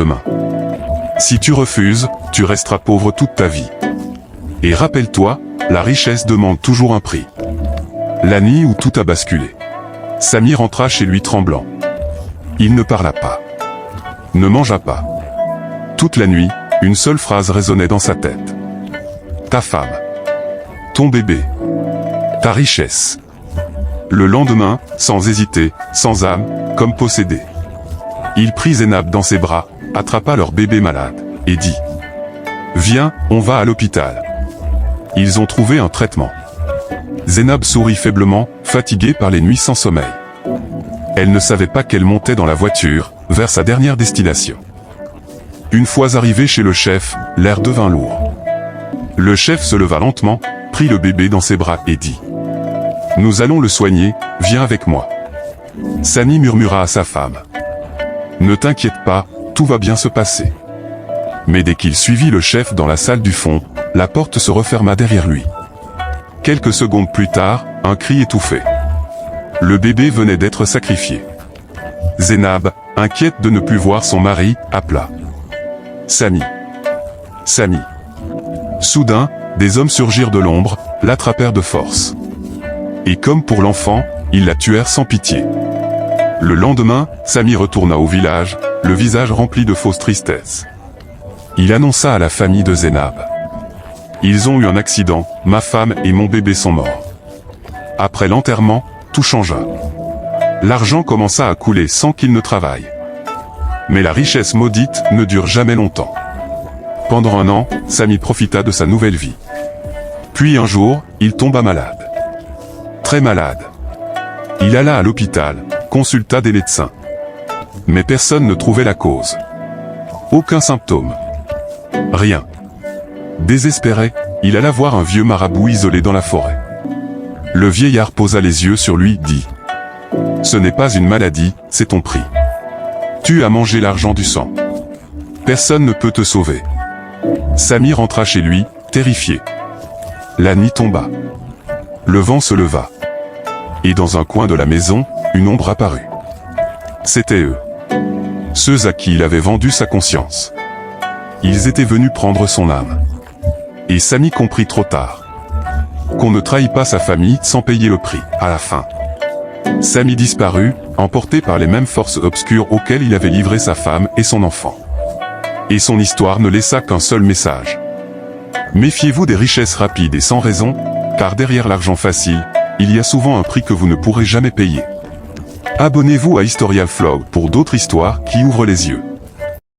demain. Si tu refuses, tu resteras pauvre toute ta vie. Et rappelle-toi, la richesse demande toujours un prix. La nuit où tout a basculé. Samy rentra chez lui tremblant. Il ne parla pas. Ne mangea pas. Toute la nuit, une seule phrase résonnait dans sa tête. Ta femme. Ton bébé. Ta richesse. Le lendemain, sans hésiter, sans âme, comme possédé. Il prit Zénab dans ses bras, attrapa leur bébé malade, et dit « Viens, on va à l'hôpital. » Ils ont trouvé un traitement. Zénab sourit faiblement, fatiguée par les nuits sans sommeil. Elle ne savait pas qu'elle montait dans la voiture, vers sa dernière destination. Une fois arrivée chez le chef, l'air devint lourd. Le chef se leva lentement, prit le bébé dans ses bras et dit « Nous allons le soigner, viens avec moi. » Samy murmura à sa femme « Ne t'inquiète pas, tout va bien se passer. » Mais dès qu'il suivit le chef dans la salle du fond, la porte se referma derrière lui. Quelques secondes plus tard, un cri étouffé. Le bébé venait d'être sacrifié. Zénab, inquiète de ne plus voir son mari, appela « Samy. Samy. » Soudain, des hommes surgirent de l'ombre, l'attrapèrent de force. Et comme pour l'enfant, ils la tuèrent sans pitié. Le lendemain, Samy retourna au village, le visage rempli de fausse tristesse. Il annonça à la famille de Zénab. Ils ont eu un accident, ma femme et mon bébé sont morts. Après l'enterrement, tout changea. L'argent commença à couler sans qu'il ne travaille. Mais la richesse maudite ne dure jamais longtemps. Pendant un an, Samy profita de sa nouvelle vie. Puis un jour, il tomba malade. Très malade. Il alla à l'hôpital, consulta des médecins. Mais personne ne trouvait la cause. Aucun symptôme. Rien. Désespéré, il alla voir un vieux marabout isolé dans la forêt. Le vieillard posa les yeux sur lui, dit « Ce n'est pas une maladie, c'est ton prix. Tu as mangé l'argent du sang. Personne ne peut te sauver. » Samy rentra chez lui, terrifié. La nuit tomba. Le vent se leva. Et dans un coin de la maison, une ombre apparut. C'étaient eux. Ceux à qui il avait vendu sa conscience. Ils étaient venus prendre son âme. Et Samy comprit trop tard qu'on ne trahit pas sa famille sans payer le prix. À la fin, Samy disparut, emporté par les mêmes forces obscures auxquelles il avait livré sa femme et son enfant. Et son histoire ne laissa qu'un seul message. Méfiez-vous des richesses rapides et sans raison, car derrière l'argent facile, il y a souvent un prix que vous ne pourrez jamais payer. Abonnez-vous à Historial Vlog pour d'autres histoires qui ouvrent les yeux.